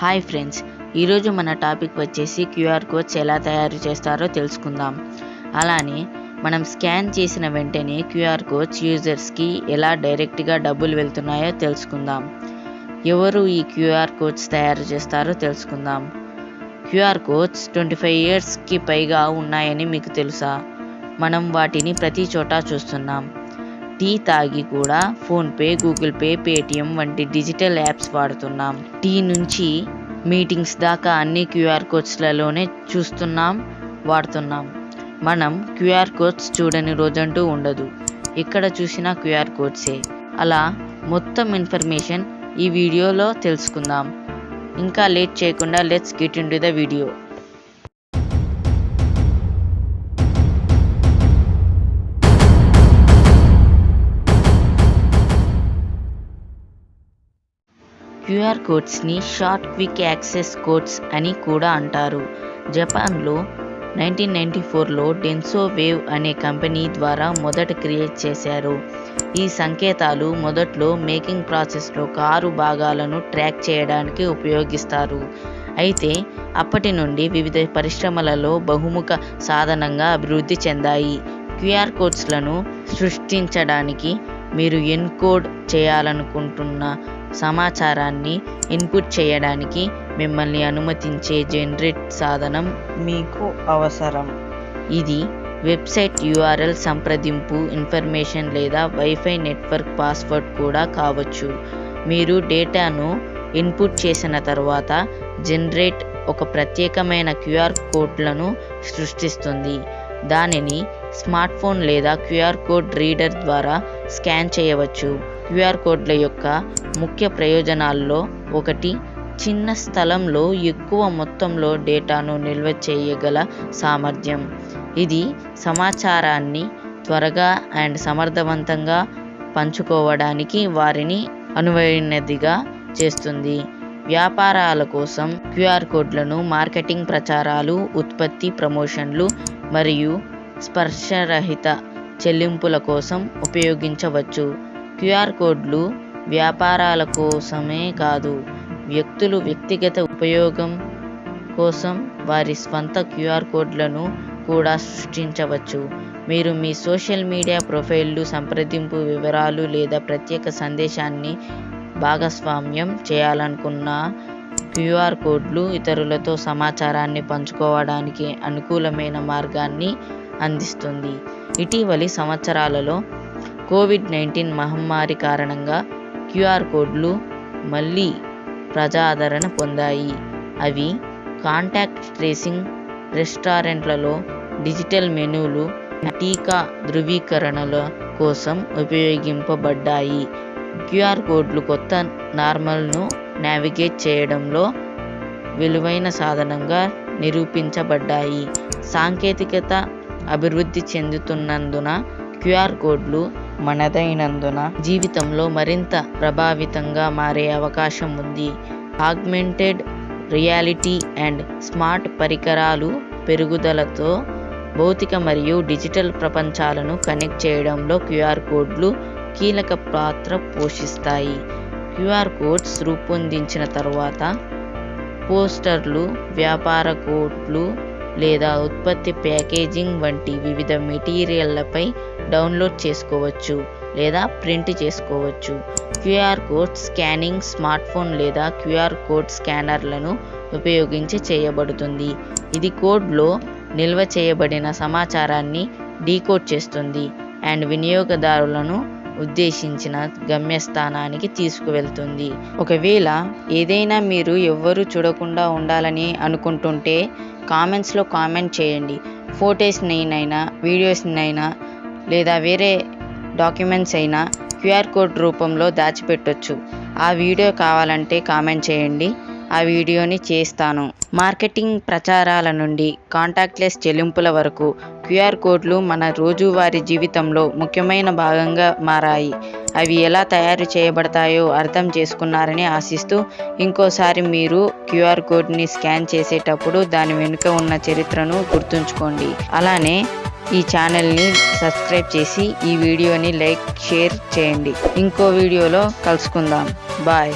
Hi friends, ఈరోజు మన topic వచ్చేసి క్యూఆర్ కోడ్స్ ఎలా తయారు చేస్తారో తెలుసుకుందాం. అలానే మనం స్కాన్ చేసిన వెంటనే క్యూఆర్ కోడ్స్ యూజర్స్కి ఎలా డైరెక్ట్గా డబ్బులు వెళ్తున్నాయో తెలుసుకుందాం. ఎవరు ఈ క్యూఆర్ కోడ్స్ తయారు చేస్తారో తెలుసుకుందాం. క్యూఆర్ కోడ్స్ 25 ఇయర్స్కి పైగా ఉన్నాయని మీకు తెలుసా? మనం వాటిని ప్రతి చోట చూస్తున్నాం. టీ తాగి కూడా ఫోన్పే, గూగుల్ పే, పేటిఎం వంటి డిజిటల్ యాప్స్ వాడుతున్నాం. టీ నుంచి మీటింగ్స్ దాకా అన్ని క్యూఆర్ కోడ్స్లలోనే వాడుతున్నాం. మనం క్యూఆర్ కోడ్స్ చూడని రోజంటూ ఉండదు. ఇక్కడ చూసిన క్యూఆర్ కోడ్సే. అలా మొత్తం ఇన్ఫర్మేషన్ ఈ వీడియోలో తెలుసుకుందాం. ఇంకా లేట్ చేయకుండా let's get into the video. QR కోడ్స్ని షార్ట్ క్విక్ యాక్సెస్ కోడ్స్ అని కూడా అంటారు. జపాన్లో 1994లో డెన్సో వేవ్ అనే కంపెనీ ద్వారా మొదట క్రియేట్ చేశారు. ఈ సంకేతాలు మొదట్లో మేకింగ్ ప్రాసెస్లో కారు భాగాలను ట్రాక్ చేయడానికి ఉపయోగిస్తారు. అయితే అప్పటి నుండి వివిధ పరిశ్రమలలో బహుముఖ సాధనంగా అభివృద్ధి చెందాయి. క్యూఆర్ కోడ్స్లను సృష్టించడానికి మీరు ఎన్కోడ్ చేయాలనుకుంటున్న సమాచారాన్ని ఇన్పుట్ చేయడానికి మిమ్మల్ని అనుమతించే జనరేట్ సాధనం మీకు అవసరం. ఇది వెబ్సైట్ URL, సంప్రదింపు ఇన్ఫర్మేషన్ లేదా వైఫై నెట్వర్క్ పాస్వర్డ్ కూడా కావచ్చు. మీరు డేటాను ఇన్పుట్ చేసిన తర్వాత జనరేట్ ఒక ప్రత్యేకమైన క్యూఆర్ కోడ్లను సృష్టిస్తుంది. దానిని స్మార్ట్ ఫోన్ లేదా క్యూఆర్ కోడ్ రీడర్ ద్వారా స్కాన్ చేయవచ్చు. క్యూఆర్ కోడ్ల యొక్క ముఖ్య ప్రయోజనాల్లో ఒకటి, చిన్న స్థలంలో ఎక్కువ మొత్తంలో డేటాను నిల్వ చేయగల సామర్థ్యం. ఇది సమాచారాన్ని త్వరగా అండ్ సమర్థవంతంగా పంచుకోవడానికి వారిని అనువైనదిగా చేస్తుంది. వ్యాపారాల కోసం క్యూఆర్ కోడ్లను మార్కెటింగ్ ప్రచారాలు, ఉత్పత్తి ప్రమోషన్లు మరియు స్పర్శరహిత చెల్లింపుల కోసం ఉపయోగించవచ్చు. క్యూఆర్ కోడ్లు వ్యాపారాల కోసమే కాదు, వ్యక్తులు వ్యక్తిగత ఉపయోగం కోసం వారి స్వంత క్యూఆర్ కోడ్లను కూడా సృష్టించవచ్చు. మీరు మీ సోషల్ మీడియా ప్రొఫైల్లు, సంప్రదింపు వివరాలు లేదా ప్రత్యేక సందేశాన్ని భాగస్వామ్యం చేయాలనుకున్న క్యూఆర్ కోడ్లు ఇతరులతో సమాచారాన్ని పంచుకోవడానికి అనుకూలమైన మార్గాన్ని అందిస్తుంది. ఇటీవలి సంవత్సరాలలో కోవిడ్-19 మహమ్మారి కారణంగా క్యూఆర్ కోడ్లు మళ్ళీ ప్రజాదరణ పొందాయి. అవి కాంటాక్ట్ ట్రేసింగ్, రెస్టారెంట్లలో డిజిటల్ మెనూలు, టీకా ధృవీకరణల కోసం ఉపయోగింపబడ్డాయి. క్యూఆర్ కోడ్లు కొత్త నార్మల్ను నావిగేట్ చేయడంలో విలువైన సాధనంగా నిరూపించబడ్డాయి. సాంకేతికత అభివృద్ధి చెందుతున్నందున క్యూఆర్ కోడ్లు మనదైనందున జీవితంలో మరింత ప్రభావితంగా మారే అవకాశం ఉంది. ఆగ్మెంటెడ్ రియాలిటీ అండ్ స్మార్ట్ పరికరాలు పెరుగుదలతో భౌతిక మరియు డిజిటల్ ప్రపంచాలను కనెక్ట్ చేయడంలో క్యూఆర్ కోడ్లు కీలక పాత్ర పోషిస్తాయి. క్యూఆర్ కోడ్స్ రూపొందించిన తర్వాత పోస్టర్లు, వ్యాపార కోడ్లు లేదా ఉత్పత్తి ప్యాకేజింగ్ వంటి వివిధ మెటీరియల్లపై డౌన్లోడ్ చేసుకోవచ్చు లేదా ప్రింట్ చేసుకోవచ్చు. QR code scanning smart phone లేదా క్యూఆర్ కోడ్ స్కానర్లను ఉపయోగించి చేయబడుతుంది. ఇది కోడ్లో నిల్వ చేయబడిన సమాచారాన్ని డీకోడ్ చేస్తుంది అండ్ వినియోగదారులను ఉద్దేశించిన గమ్యస్థానానికి తీసుకువెళ్తుంది. ఒకవేళ ఏదైనా మీరు ఎవ్వరూ చూడకుండా ఉండాలని అనుకుంటుంటే కామెంట్స్లో కామెంట్ చేయండి. ఫొటోస్నైనా, వీడియోస్నైనా లేదా వేరే డాక్యుమెంట్స్ అయినా క్యూఆర్ కోడ్ రూపంలో దాచిపెట్టొచ్చు. ఆ వీడియో కావాలంటే కామెంట్ చేయండి, ఆ వీడియోని చేస్తాను. మార్కెటింగ్ ప్రచారాల నుండి కాంటాక్ట్లెస్ చెల్లింపుల వరకు క్యూఆర్ కోడ్లు మన రోజువారీ జీవితంలో ముఖ్యమైన భాగంగా మారాయి. అవి ఎలా తయారు చేయబడతాయో అర్థం చేసుకున్నారని ఆశిస్తూ, ఇంకోసారి మీరు క్యూఆర్ కోడ్ని స్కాన్ చేసేటప్పుడు దాని వెనుక ఉన్న చరిత్రను గుర్తుంచుకోండి. అలానే ఈ ఛానల్ని సబ్స్క్రైబ్ చేసి ఈ వీడియోని లైక్, షేర్ చేయండి. ఇంకో వీడియోలో కలుసుకుందాం. బాయ్.